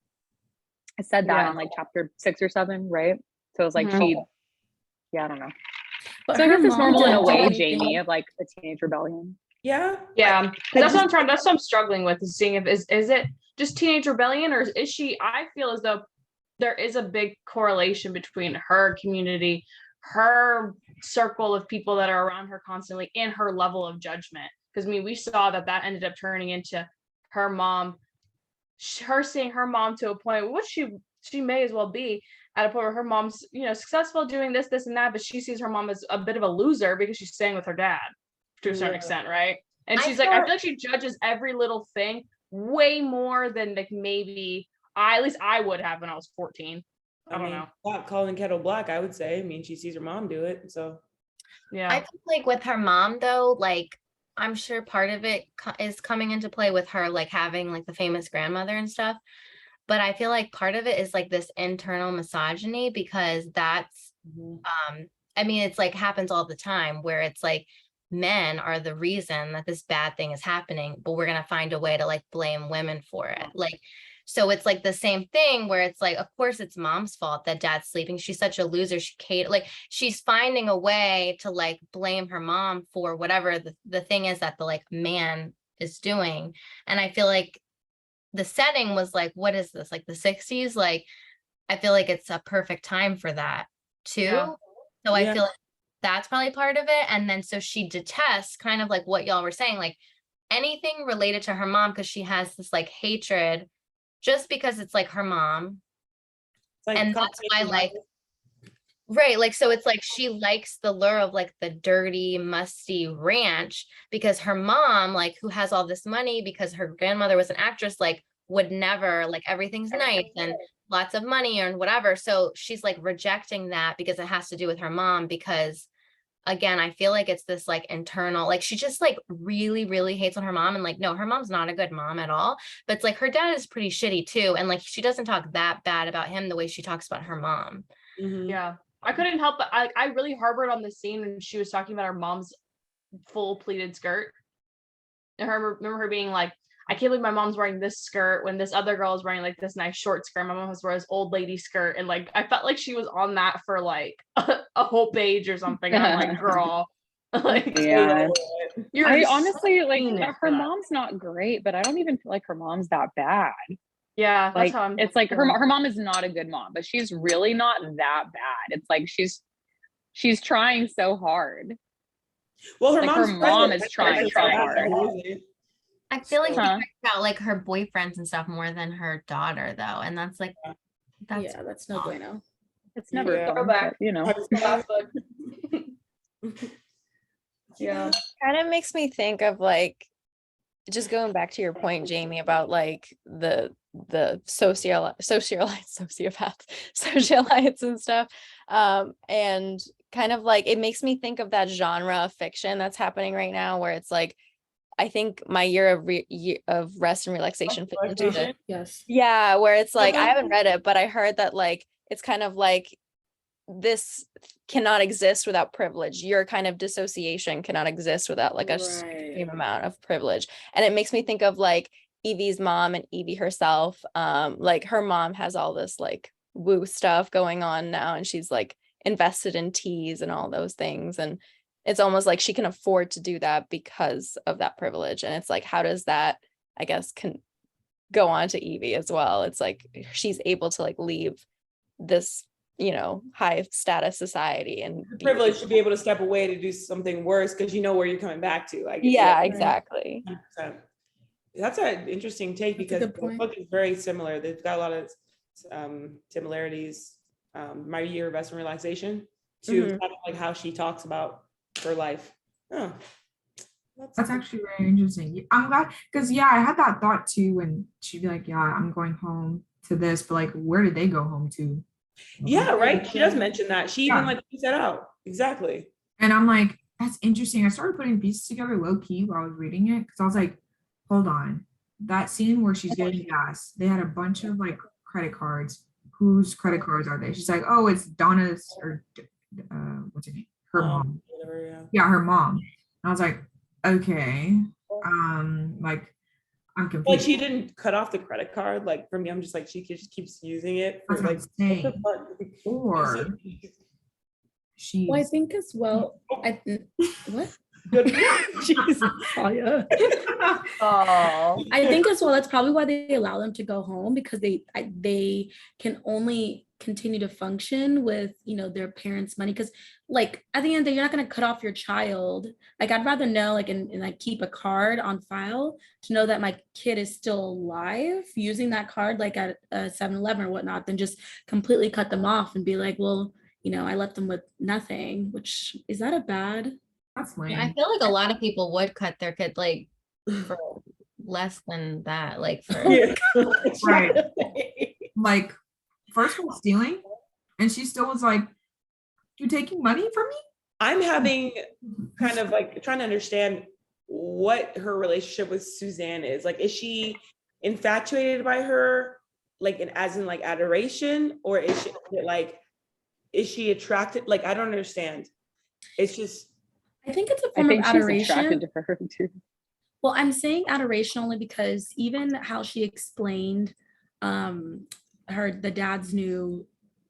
I said that Yeah. in like chapter 6 or 7, right? So it was like Mhm. I don't know. But So I her guess it's mom normal in a didn't do way, anything. Jamie, of like a teenage rebellion. yeah. Yeah, that's what I'm struggling with, is seeing if is it just teenage rebellion, or is she, I feel as though there is a big correlation between her community, her circle of people that are around her constantly, and her level of judgment. Because I mean, we saw that ended up turning into her mom, her seeing her mom to a point, which she may as well be at a point where her mom's, successful doing this and that, but she sees her mom as a bit of a loser because she's staying with her dad to a certain Yeah. extent, right? And I she's like, I feel- feel like she judges every little thing way more than like maybe at least I would have when I was 14. I don't know. Not calling kettle black, I would say. I mean, she sees her mom do it, so. Yeah. I feel like with her mom though, like I'm sure part of it is coming into play with her like having like the famous grandmother and stuff. But I feel like part of it is like this internal misogyny, because that's I mean, it's like happens all the time where it's like men are the reason that this bad thing is happening, but we're gonna find a way to like blame women for it. Like, so it's like the same thing where it's like, of course it's mom's fault that dad's sleeping. She's such a loser. Like she's finding a way to like blame her mom for whatever the thing is that the like man is doing. And I feel like the setting was like, what is this? Like the 60s? Like, I feel like it's a perfect time for that too. Yeah. So I Yeah. feel like that's probably part of it. And then so she detests kind of like what y'all were saying, like anything related to her mom, because she has this like hatred just because it's like her mom. It's like And that's why competition, like, right, like so it's like she likes the lure of like the dirty, musty ranch because her mom, like who has all this money because her grandmother was an actress, like would never, like everything's nice and lots of money and whatever. So she's like rejecting that because it has to do with her mom, because again, I feel like it's this like internal, like she just like really, really hates on her mom. And like, no, her mom's not a good mom at all. But it's like her dad is pretty shitty too. And like she doesn't talk that bad about him the way she talks about her mom. Mhm. Yeah. I couldn't help but I really harbored on the scene when she was talking about her mom's full pleated skirt. And I remember her being like, I can't believe my mom's wearing this skirt when this other girl is wearing like this nice short skirt. My mom was wearing this old lady skirt. And like, I felt like she was on that for like a whole page or something. And I'm like, girl, like, Yeah. you're I so honestly like mean her for that. mom's not great, but I don't even feel like her mom's that bad. Yeah, that's Like how I'm. it's like feeling. her mom is not a good mom, but she's really not that bad. It's like she's trying so hard. Well, her Like, her mom's mom present. is trying so hard. I feel like she Huh. cares about like her boyfriends and stuff more than her daughter though. And that's like, that's Yeah, that's no bueno. It's never Yeah. fun, Throwback. but, Last book. Yeah. Kind of makes me think of like, just going back to your point, Jamie, about like the socialites and stuff, and kind of like it makes me think of that genre of fiction that's happening right now, where it's like, I think my year of rest and relaxation fit into the, Yes. yeah, where it's like I Okay. haven't read it, but I heard that like it's kind of like this cannot exist without privilege. Your kind of dissociation cannot exist without like a same amount of privilege. And it makes me think of like Evie's mom and Evie herself. Like her mom has all this like woo stuff going on now, and she's like invested in teas and all those things. And it's almost like she can afford to do that because of that privilege. And it's like, how does that, I guess, can go on to Evie as well? It's like she's able to like leave this high status society and Privilege to be able to step away to do something worse because you know where you're coming back to. Like, yeah, exactly. 100%. That's an interesting take because the book is very similar. They've got a lot of similarities. My Year of Rest and Relaxation to kind of like how she talks about her life. Oh, that's actually very interesting. I'm glad because I had that thought too when she'd be like, I'm going home to this, but like where did they go home to? Yeah, right. She does mention that. She even like pieced that out. Exactly. And I'm like, that's interesting. I started putting pieces together low key while I was reading it because I was like, hold on. That scene where she's getting gas, they had a bunch of like credit cards. Whose credit cards are they? She's like, oh, it's Donna's or what's her name? Her mom. Whatever, yeah, her mom. And I was like, okay. Like I'm confused. Like she didn't cut off the credit card. Like for me, I'm just like she just keeps using it for like or she. Well, I think as well. What? Good. Jesus, Talia. Oh, I think as well. That's probably why they allow them to go home because they can only continue to function with their parents' money. Because like at the end of the day, you're not going to cut off your child. Like I'd rather know like and like keep a card on file to know that my kid is still alive using that card like at a 7-Eleven or whatnot than just completely cut them off and be like, well, I left them with nothing. Which is that a bad? That's lame. Yeah, I feel like a lot of people would cut their kid like for less than that, like for right. Like first one stealing, and she still was like, "You taking money from me?" I'm having kind of like trying to understand what her relationship with Suzanne is. Like, is she infatuated by her, like as in like adoration, or is she attracted? Like, I don't understand. It's just. I think it's a form of adoration. She's attracted to her too. Well, I'm saying adoration only because even how she explained the dad's new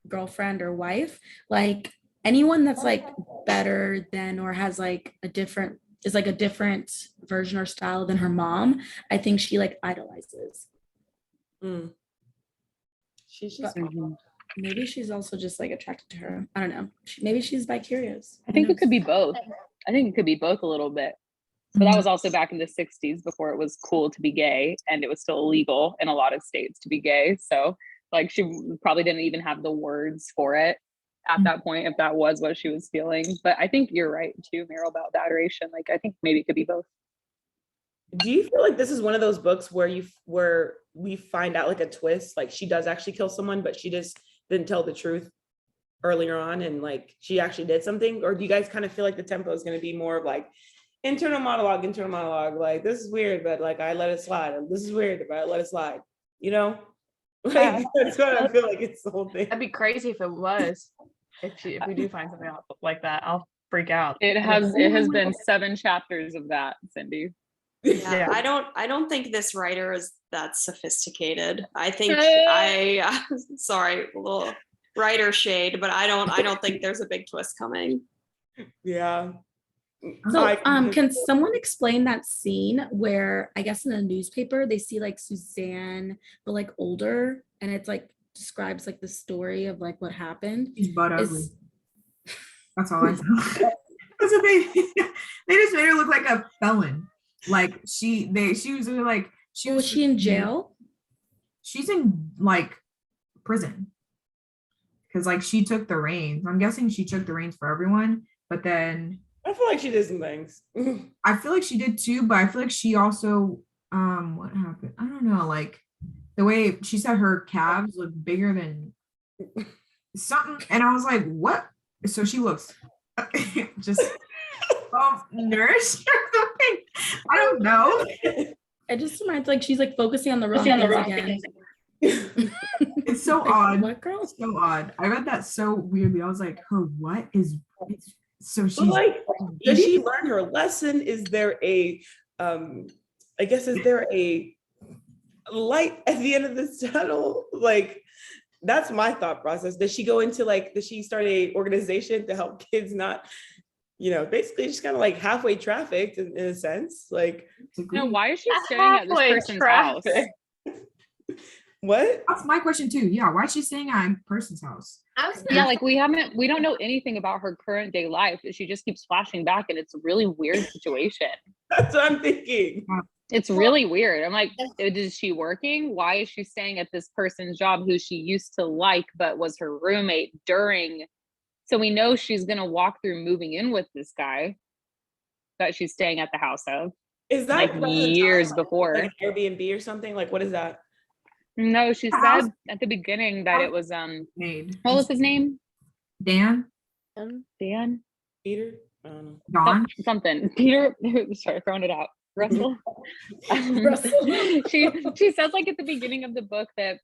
girlfriend or wife, like anyone that's like better than or has like a different version or style than her mom, I think she like idolizes. She's just maybe she's also just like attracted to her. I don't know. Maybe she's bi-curious. I think it could be both. I think it could be both a little bit. But that was also back in the 60s before it was cool to be gay and it was still illegal in a lot of states to be gay. So like she probably didn't even have the words for it at that point if that was what she was feeling. But I think you're right too, Meryl, about the adoration. Like I think maybe it could be both. Do you feel like this is one of those books where we find out like a twist, like she does actually kill someone, but she just didn't tell the truth earlier on and like she actually did something? Or do you guys kind of feel like the tempo is going to be more of like internal monologue, like this is weird, but like I let it slide. This is weird, but I let it slide. Like that's what I feel like it's the whole thing. that'd be crazy if it was. If we do find something else like that, I'll freak out. It has been 7 chapters of that, Cindy. Yeah, I don't think this writer is that sophisticated. I think sorry, a little writer shade, but I don't think there's a big twist coming. Yeah. So can someone explain that scene where I guess in the newspaper they see like Suzanne but like older and it's like describes like the story of like what happened? She's butt ugly. That's all I know. That's what they just made her look like a felon. Like she was like was she in jail? She's in like prison because like she took the reins. I'm guessing she took the reins for everyone, but then I feel like she did some things. I feel like she did too, but I feel like she also what happened? I don't know, like the way she said her calves look bigger than something, and I was like, what? So she looks just nourished or something. I don't know. It just reminds like she's like focusing on the wrong things again. It's so like, odd. What girl? It's so odd. I read that so weirdly. I was like, her what is so she's like, did she learn her lesson? Is there a I guess is there a light at the end of this tunnel? Like that's my thought process. Does she go into like, does she start a organization to help kids not, basically just kind of like halfway trafficked in a sense? Like, why is she staring at this person's house? What? That's my question too. Yeah, why is she staying at a person's house? I was Yeah, thinking, like we don't know anything about her current day life. She just keeps flashing back, and it's a really weird situation. That's what I'm thinking. It's really weird. I'm like, is she working? Why is she staying at this person's job who she used to like, but was her roommate during? So we know she's gonna walk through moving in with this guy that she's staying at the house of, Is that like the years time, before. like Airbnb or something? Like, what is that? No, she The house- said at the beginning that it was Made. what was his name? Dan? Dan? Peter? I don't know. Dawn? Something. Peter, sorry, throwing it out. Russell. Russell. She says like at the beginning of the book that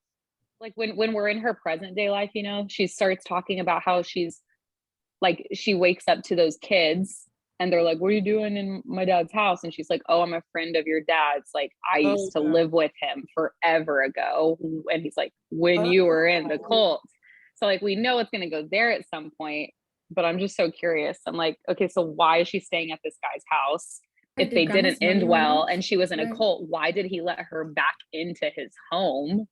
like when we're in her present day life, you know, she starts talking about how she's like she wakes up to those kids and they're like, what are you doing in my dad's house? And she's like, oh, I'm a friend of your dad's. Like I used to live with him forever ago. And he's like, when you were in the cult. So like we know it's gonna go there at some point, but I'm just so curious. I'm like, okay, so why is she staying at this guy's house? If they didn't end well and she was in a cult, why did he let her back into his home?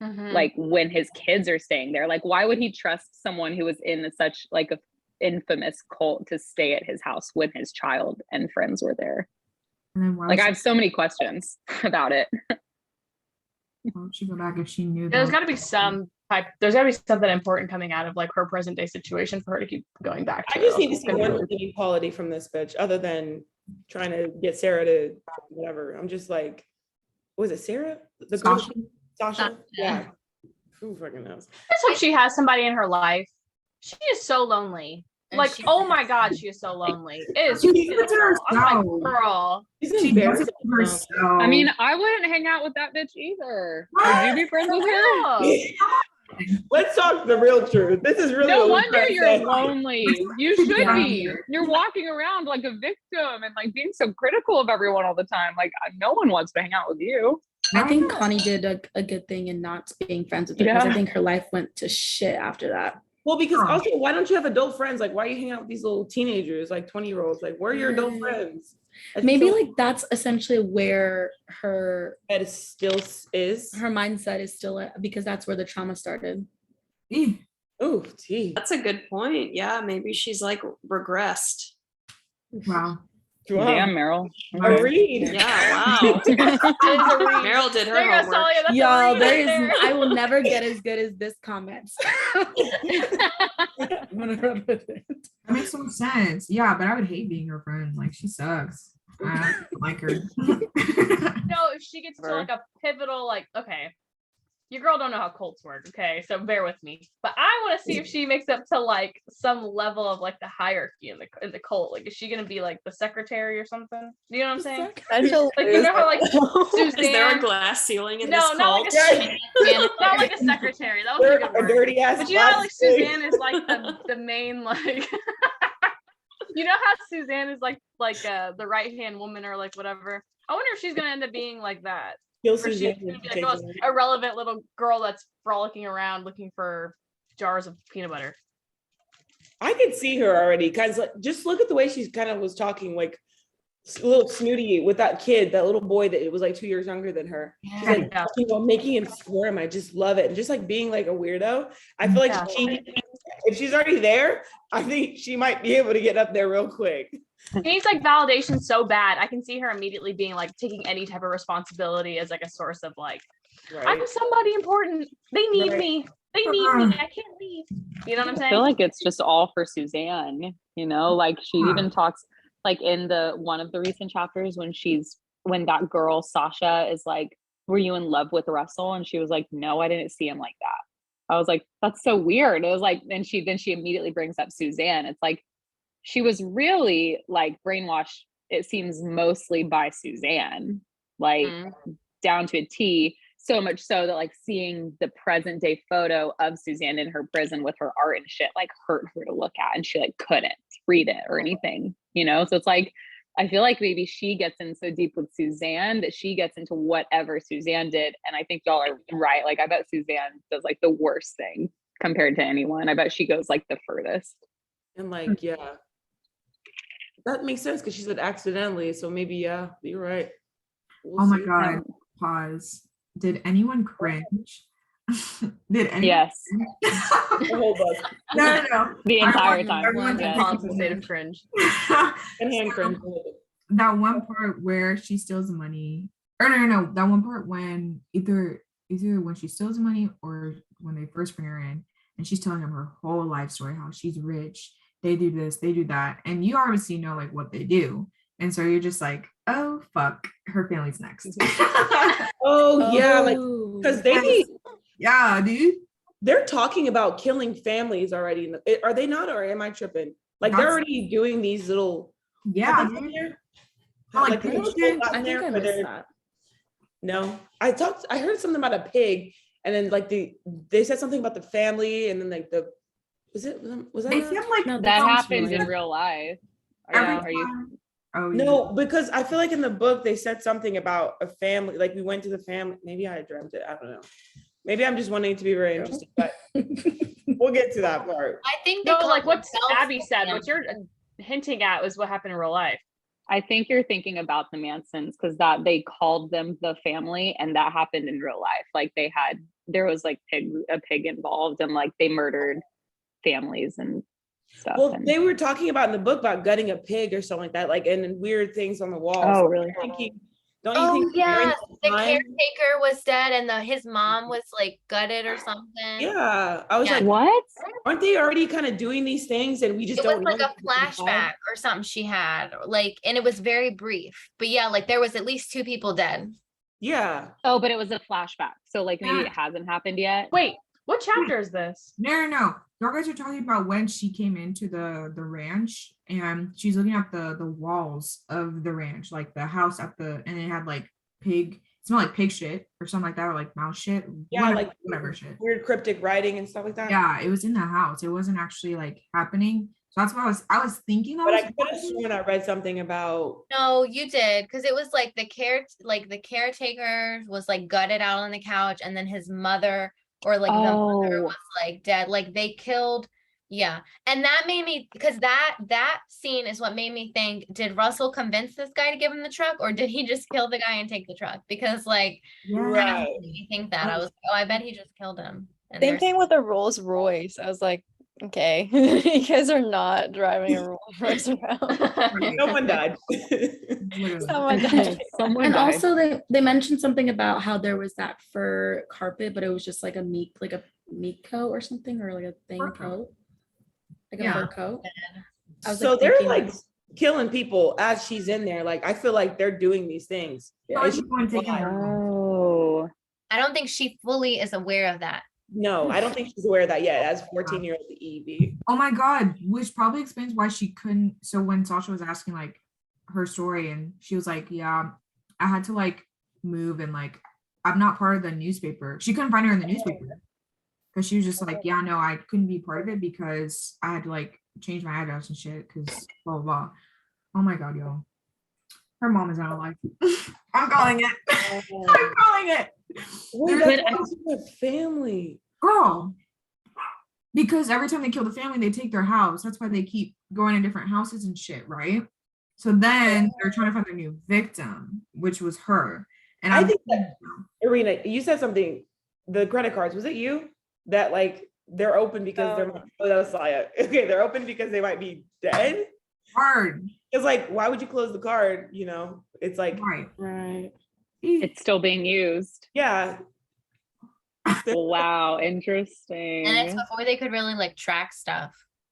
Like when his kids are staying there, like why would he trust someone who was in such like a infamous cult to stay at his house when his child and friends were there? And then why Like would I have so many questions about it. why would she go back if she knew There's that? got to be some type. There's got to be something important coming out of like her present day situation for her to keep going back to. I just need to see one redeeming quality from this bitch, other than trying to get Sarah to whatever. I'm just like, was it Sarah? The girl? Sasha? Sasha? Yeah. Who fucking knows? I just hope she has somebody in her life. She is so lonely. And Like, she- oh my God, she is so lonely. It is She keeps it to pitiful. I'm like, herself. girl. She's She does embarrassed. it to herself. I mean, I wouldn't hang out with that bitch either. What? Would you be friends with her? Girl. Let's talk the real truth. This is really No what we're wonder trying to you're say. lonely. You should Yeah. be. You're walking around like a victim and like being so critical of everyone all the time. Like no one wants to hang out with you. I think Connie did a good thing in not being friends with her because I Yeah. think her life went to shit after that. Well, because Oh. also, why don't you have adult friends? Like, why are you hanging out with these little teenagers, like 20-year-olds? Like, where are your adult friends? That's Maybe so- like that's essentially where her that is still is. mindset is still at, because that's where the trauma started. Eh, Oh, gee. That's a good point. Yeah, maybe she's like regressed. wow. Wow. Damn, Meryl. A read. Yeah, wow. Meryl did her There you go, homework. Solia. That's a Y'all, read there right is there. I will never get as good as this comment. I'm gonna run with it. That makes some sense. Yeah, but I would hate being her friend. Like she sucks. I don't like her. No, if she gets to like a pivotal, like, okay, your girl don't know how cults work, okay? So bear with me. But I want to see if she makes up to like some level of like the hierarchy in the cult. Like, is she gonna be like the secretary or something? You know what I'm saying? Like, you know how like Suzanne. Is there a glass ceiling in No, this not cult? like a not like a secretary. That was a good A word. dirty ass. But you know how like plastic. Suzanne is like the main like you know how Suzanne is like the right hand woman or like whatever. I wonder if she's gonna end up being like that. Kill Or she's Suzanne gonna and be take like her. a irrelevant little girl that's frolicking around looking for jars of peanut butter. I could see her already. Cause like, just look at the way she's kind of was talking, like a little snooty with that kid, that little boy that was like 2 years younger than her. She's like, Yeah. you know, making him squirm. I just love it. And just like being like a weirdo. I feel like Yeah. if she's already there, I think she might be able to get up there real quick. She needs like validation so bad. I can see her immediately being like taking any type of responsibility as like a source of like, Right. I'm somebody important. They need Right. me. They need me. I can't leave. You know what I'm I saying? feel like it's just all for Suzanne, you know, like she even talks like in the one of the recent chapters when that girl Sasha is like, were you in love with Russell? And she was like, no, I didn't see him like that. I was like, that's so weird. It was like, then she immediately brings up Suzanne. It's like she was really like brainwashed, it seems, mostly by Suzanne, like down to a T. So much so that like seeing the present day photo of Suzanne in her prison with her art and shit like hurt her to look at, and she like couldn't read it or anything, you know? So it's like, I feel like maybe she gets in so deep with Suzanne that she gets into whatever Suzanne did. And I think y'all are right. Like I bet Suzanne does like the worst thing compared to anyone. I bet she goes like the furthest. And like, yeah. That makes sense because she said accidentally. So maybe, yeah, you're right. We'll Oh my see. god. Pause. did anyone cringe? Did anyone? Yes, The whole book. No. the entire want time. everyone to Yes. Constant state of cringe. And hand cringe. That one part where she steals the money, or no, that one part when either when she steals the money or when they first bring her in, and she's telling them her whole life story, how she's rich, they do this, they do that, and you obviously know like what they do, and so you're just like, oh fuck, her family's next. Oh yeah, like Oh. because they be Yeah, dude. they're talking about killing families already. Are they not, or am I tripping? Like they're That's- already doing these little. Yeah, Have they been dude. there? Like, Like, pig little shit? spots I in think there I where missed they're- that. No, I heard something about a pig, and then like they said something about the family, and then like was that They said like No, That sounds happens in familiar. real life. every Are you? time. Oh no, because I feel like in the book they said something about a family, like we went to the family. Maybe I dreamt it. I don't know. Maybe I'm just wanting it to be very interesting, but we'll get to that part. I think they No, call like what themselves Abby the said, family. what you're hinting at was what happened in real life. I think you're thinking about the Mansons because that they called them the family, and that happened in real life. Like there was like a pig involved, and like they murdered families and stuff. Well, and- they were talking about in the book about gutting a pig or something like that, like and weird things on the walls. Oh, So really? I'm thinking, don't you Oh think during yeah, that the time- caretaker was dead and his mom was like gutted or something. Yeah, I was Yeah. like, What? aren't they already kind of doing these things and we just It was don't like know a flashback or something she had, like, and it was very brief. But yeah, like there was at least 2 people dead. Yeah. Oh, but it was a flashback. So like maybe Yeah. it hasn't happened yet. Wait, what chapter is this? No. Y'all guys are talking about when she came into the ranch and she's looking at the walls of the ranch, like the house and it had like it smelled like pig shit or something like that, or like mouse shit. Yeah, whatever shit. Weird cryptic writing and stuff like that. Yeah, it was in the house. It wasn't actually like happening. So that's what I was thinking. But I could have sworn I read something about No, you did, because it was like the caretaker was like gutted out on the couch, and then his mother or like the mother Oh. was like dead. Like they killed, yeah. And that made me, because that scene is what made me think, did Russell convince this guy to give him the truck, or did he just kill the guy and take the truck? Because like Yeah. Right. made me think that. I was like, oh, I bet he just killed him. And Same there's- thing with a Rolls Royce. I was like, okay, you guys are not driving a Rolls Royce around. someone died. Someone died. Someone And died. also they mentioned something about how there was that fur carpet, but it was just like a meat coat or something, or like a thing Fur coat. Like a Yeah. fur coat. I was, So like, they're thinking, like killing people as she's in there. Like I feel like they're doing these things. How And is she she- going to take it? Oh. I don't think she fully is aware of that. No, I don't think she's aware of that yet. As 14-year-old Evie. Oh my god, which probably explains why she couldn't. So when Sasha was asking like her story, and she was like, yeah, I had to like move, and like I'm not part of the newspaper. She couldn't find her in the newspaper because she was just like, yeah, no, I couldn't be part of it because I had to like change my address and shit because blah blah blah. Oh my god, y'all. Her mom is not alive. I'm calling it. I'm calling it. Wait, But that's why she's a family. Girl. Because every time they kill the family, they take their house. That's why they keep going to different houses and shit, right? So then they're trying to find their new victim, which was her. And I I'm think that Irina, you said something. The credit cards, was it you? That like they're open because they're oh, that was Saya. Okay, they're open because they might be dead. hard. It's like, why would you close the card? You know, it's like, Right. right. It's still being used. yeah. Wow, interesting. And it's before they could really like track stuff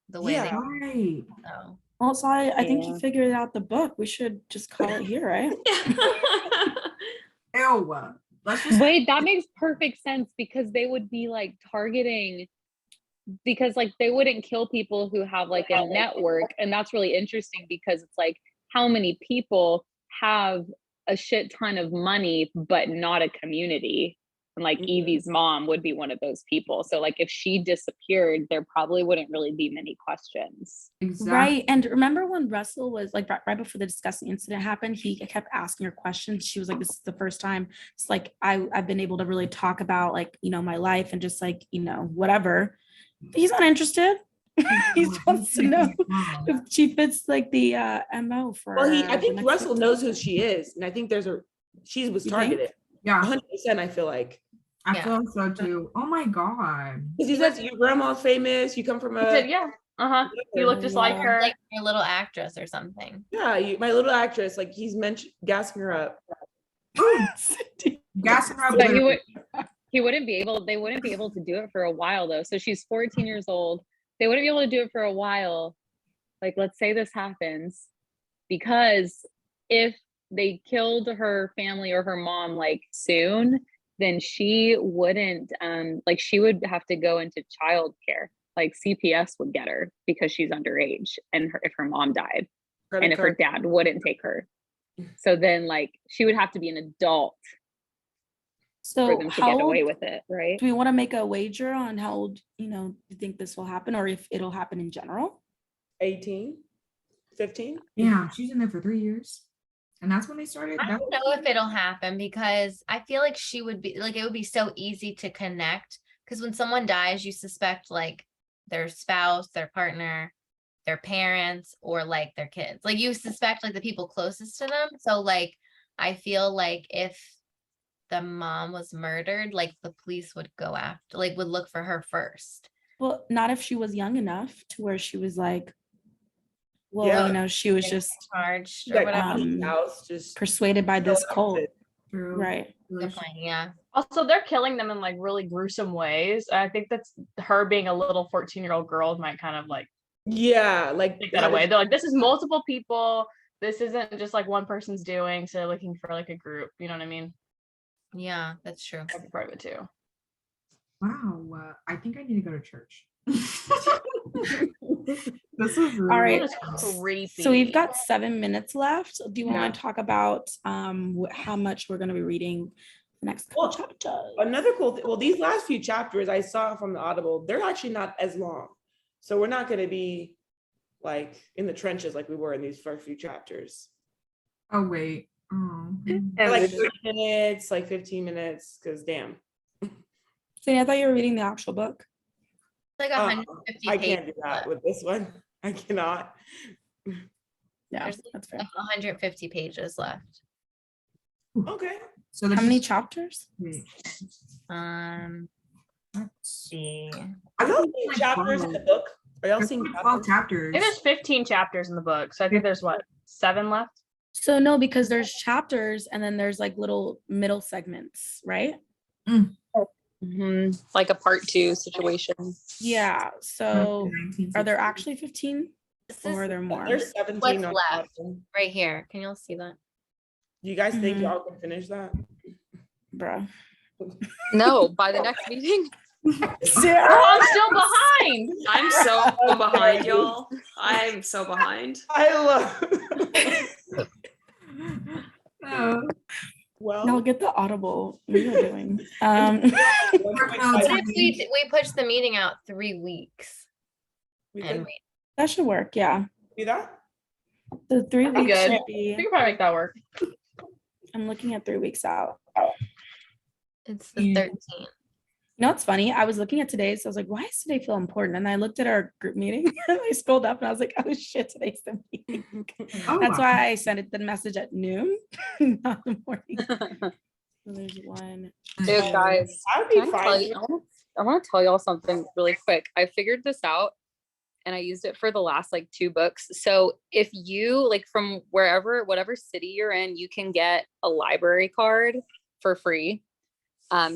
the way Yeah. Right. so. Well, so I think Yeah. you figured out the book. We should just call it here, right? Ew. Let's just Wait, that makes perfect sense because they would be like targeting because like they wouldn't kill people who have like a network. And that's really interesting because it's like how many people have a shit ton of money but not a community. And like Evie's mom would be one of those people. So like if she disappeared, there probably wouldn't really be many questions. exactly. Right. And remember when Russell was like right before the disgusting incident happened, he kept asking her questions. She was like, this is the first time it's like I've been able to really talk about like, you know, my life and just like, you know, whatever. But he's not interested. He wants to know if she fits like the MO for Well, I the think next Russell victim. knows who she is, and I think she was You think? targeted. Yeah, 100%, I feel like. I Yeah. feel so too. Oh my God. Because he says your grandma's famous, you come from He said, a, yeah. You look just like Yeah. her. Like your little actress or something. yeah, my little actress, like he's gassing her up. Gassing her up But literally. they wouldn't be able to do it for a while though. So she's 14 years old. They wouldn't be able to do it for a while. Like, let's say this happens, because if they killed her family or her mom like soon, then she wouldn't like she would have to go into childcare. Like CPS would get her because she's underage, and if her mom died, and if her dad wouldn't take her. So then like she would have to be an adult for So them to how get away old, with it, right? do we want to make a wager on how old, you think this will happen, or if it'll happen in general? 18, 15. Yeah, she's in there for 3 years. And that's when they started. I don't know if it'll happen because I feel like she would be like, it would be so easy to connect. Because when someone dies, you suspect like their spouse, their partner, their parents, or like their kids. Like you suspect like the people closest to them. So like, I feel like if the mom was murdered, like the police would go after, like would look for her first. Well, not if she was young enough to where she was like, well, Yeah. she was Like, just charged Like, or whatever. house, just persuaded by this cult. True. Right. Good point, yeah. Also, they're killing them in like really gruesome ways. I think that's her being a little 14-year-old girl might kind of like yeah, like take that away. They're like, this is multiple people. This isn't just like one person's doing. So they're looking for like a group. You know what I mean? Yeah, that's true. That'd be part of it too. Wow. I think I need to go to church. This is really All right. That is creepy. So we've got 7 minutes left. Do you Yeah. want to talk about how much we're going to be reading the next couple Well, chapters? another cool thing. Well, these last few chapters I saw from the Audible, they're actually not as long. So we're not going to be like in the trenches like we were in these first few chapters. Oh wait. Oh. They're like 30 minutes, like 15 minutes, because damn. So I thought you were reading the actual book. Like 150 I pages can't do that left. with this one. I cannot. Yeah, There's that's fair. like 150 pages left. Okay. So How many chapters? Wait, Let's see. Are y'all think seeing like chapters in 12. the book? Are y'all there's seeing like 12 chapters? chapters. I think there's 15 chapters in the book. So I think there's what, 7 left? So no, because there's chapters and then there's like little middle segments, right? Like a part 2 situation. Yeah. So are there actually 15 This or are is there more? There's 17 what's on left Audible. right here. Can y'all see that? Do you guys think Mhm. y'all can finish that? Bruh. No, by the next meeting. Oh, I'm still behind. I'm so behind, y'all. I'm so behind. I love. Oh. Well, Now get the Audible. What are you doing? 1.5 What if we push the meeting out 3 weeks we and could read? That should work. Yeah. do that. The 3 That'd be weeks good. should We be. can probably make that work. I'm looking at 3 weeks out. It's the Yeah. 13th. You know what's funny? I was looking at today's. So I was like, why does today feel important? And I looked at our group meeting and I scrolled up and I was like, oh shit, today's the meeting. Oh, That's wow. why I sent it the message at noon, not the morning. So there's one. Dude, guys, I'd can be I tell fine. you, I want to tell y'all something really quick. I figured this out and I used it for the last like 2 books. So if you like from whatever city you're in, you can get a library card for free.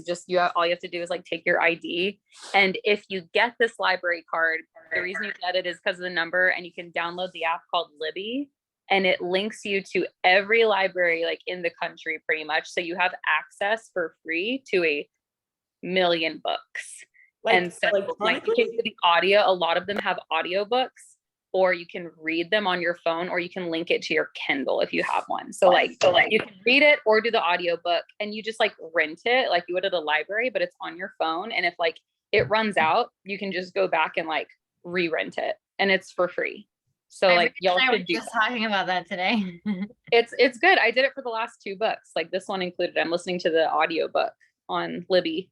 Just all you have to do is like take your ID. And if you get this library card, the reason you get it is because of the number, and you can download the app called Libby, and it links you to every library like in the country pretty much. So you have access for free to 1 million books. And so like you can do the audio, a lot of them have audiobooks, or you can read them on your phone, or you can link it to your Kindle if you have one. So you can read it or do the audiobook, and you just like rent it like you would at a library, but it's on your phone. And if like it runs out, you can just go back and like re-rent it, and it's for free. So like y'all I was should do just talking about that today. it's good. I did it for the last 2 books. Like this one included. I'm listening to the audiobook on Libby.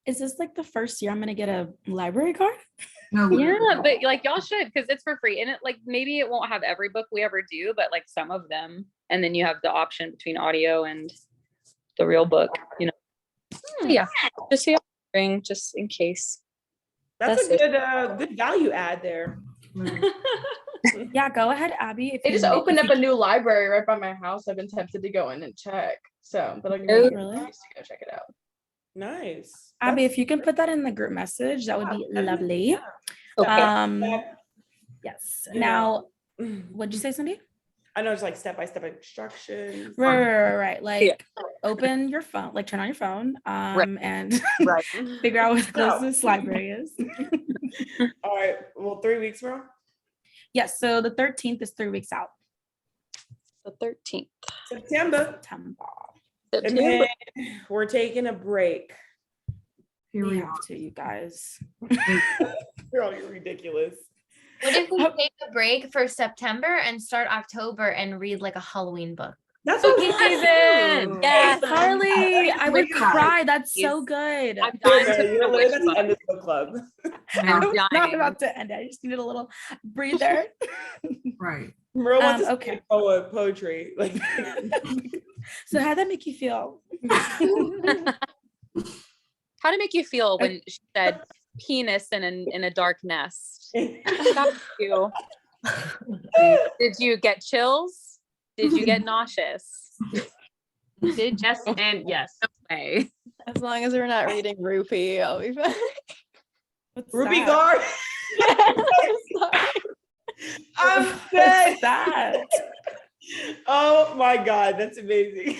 Is this like the first year I'm gonna get a library card? No, Yeah, but like y'all should, because it's for free. And it like maybe it won't have every book we ever do, but like some of them. And then you have the option between audio and the real book, you know. Yeah, just here, just in case. That's That's a good value add there. Yeah, go ahead, Abby. If They just you- opened if up you- a new library right by my house. I've been tempted to go in and check. So that'll give me Oh, a good really? excuse to go check it out. Nice. Abby, That's- if you can put that in the group message, that would be Yeah, lovely. yeah. Okay. Yes. You Now, know. what'd you say, Cindy? I know it's like step-by-step instructions. Right. Like open your phone, like turn on your phone, and Right. figure out what the closest library is. All right. Well, 3 weeks, bro. Yes, so the 13th is 3 weeks out. The 13th. September. September. And September. then we're taking a break. Here We we have are. to, you guys. Girl, you're ridiculous. What if we take a break for September and start October and read like a Halloween book? That's Spooky okay. season. Yes. Carly, I would Read that. cry. That's so good. I'm You're dying to there. read You're a literally witch at the book. end of the book club. I Yeah, was not dying. about to end it. I just needed a little breather. right. Merle wants to Okay. speak poetry. Like, So how'd that make you feel? How did it make you feel when she said penis in a dark nest? Shocked you. Did you get chills? Did you get nauseous? Did Yes and yes. way? As long as we're not reading Rupee, I'll be fine. What's Ruby that? Guard. I'm What's dead. that? Oh my God, that's amazing.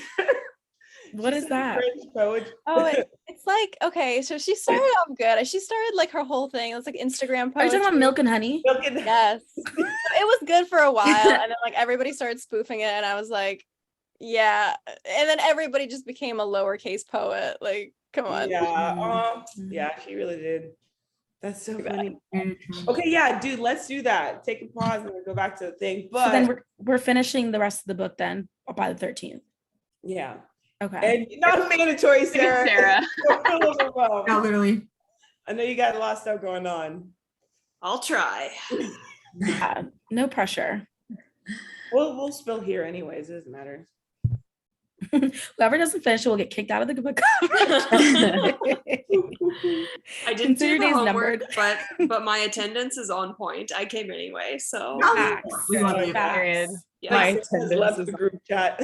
What is that? French poetry. Oh, it's like, okay, so she started off good. She started like her whole thing. It was like Instagram Are you talking about poetry. milk and honey? Look at that. Yes. It was good for a while. And then like everybody started spoofing it. And I was like, yeah. And then everybody just became a lowercase poet. Like, come on. Yeah, Mhm. yeah, she really did. That's so funny. Very true. Okay, yeah, dude, let's do that. Take a pause and we'll go back to the thing. So then But we're finishing the rest of the book then by the 13th. yeah, Okay. and not mandatory, Sarah. Sarah. Don't feel overwhelmed. Yeah, literally. I know you got a lot of stuff going on. I'll try. No pressure. We'll spill here anyways. It doesn't matter. Whoever doesn't finish it will get kicked out of the book. I didn't Consider do the days homework, numbered. but my attendance is on point. I came anyway, so Facts. We love you. Period. yeah. My Sarah's attendance left is the group chat.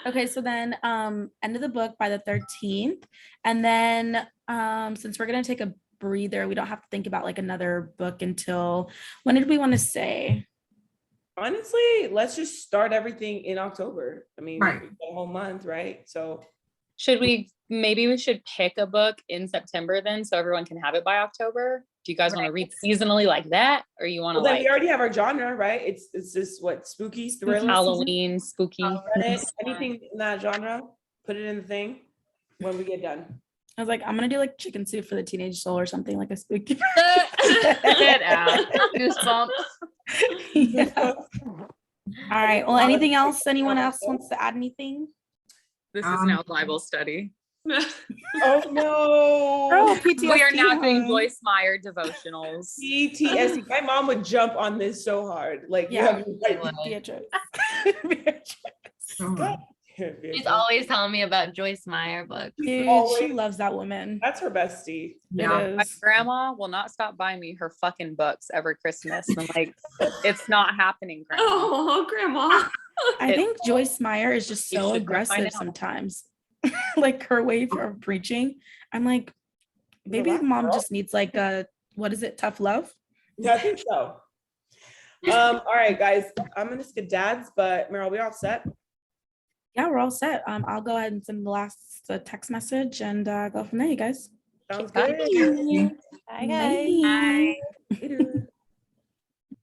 Okay, so then end of the book by the 13th. And then since we're gonna take a breather, we don't have to think about like another book until when did we want to say? Honestly, let's just start everything in October. I mean, Right. we've got a whole month, right? So Maybe we should pick a book in September then so everyone can have it by October? Do you guys want to read seasonally like that? Or you want to well, then like we already have our genre, right? It's just what spooky thriller, Halloween, spooky? anything in that genre. Put it in the thing when we get done. I was like, I'm gonna do like chicken soup for the teenage soul or something like a spooky. Get out. Goosebumps. Yeah. All right. Well, anything else? Anyone else wants to add anything? This is now Bible study. Oh no! Girl, PTSD. We are now doing huh? Joyce Meyer devotionals. PTSD. My mom would jump on this so hard. Like, Yeah. yeah, Beatrice. So much. She's always telling me about Joyce Meyer books. Dude, she Always. loves that woman. That's her bestie. Yeah. It My is. grandma will not stop buying me her fucking books every Christmas. I'm like, it's not happening, grandma. Oh, grandma. I think Joyce Meyer is just You so should go find aggressive out. sometimes. Like her way of preaching. I'm like, maybe Relax, mom girl. just needs like a, what is it, tough love? Yeah, I think so. All right, guys. I'm gonna skedads, but Meryl, we all set? Yeah, we're all set. I'll go ahead and send the last text message and go from there, you guys. Sounds Bye. good. Bye, guys. Bye.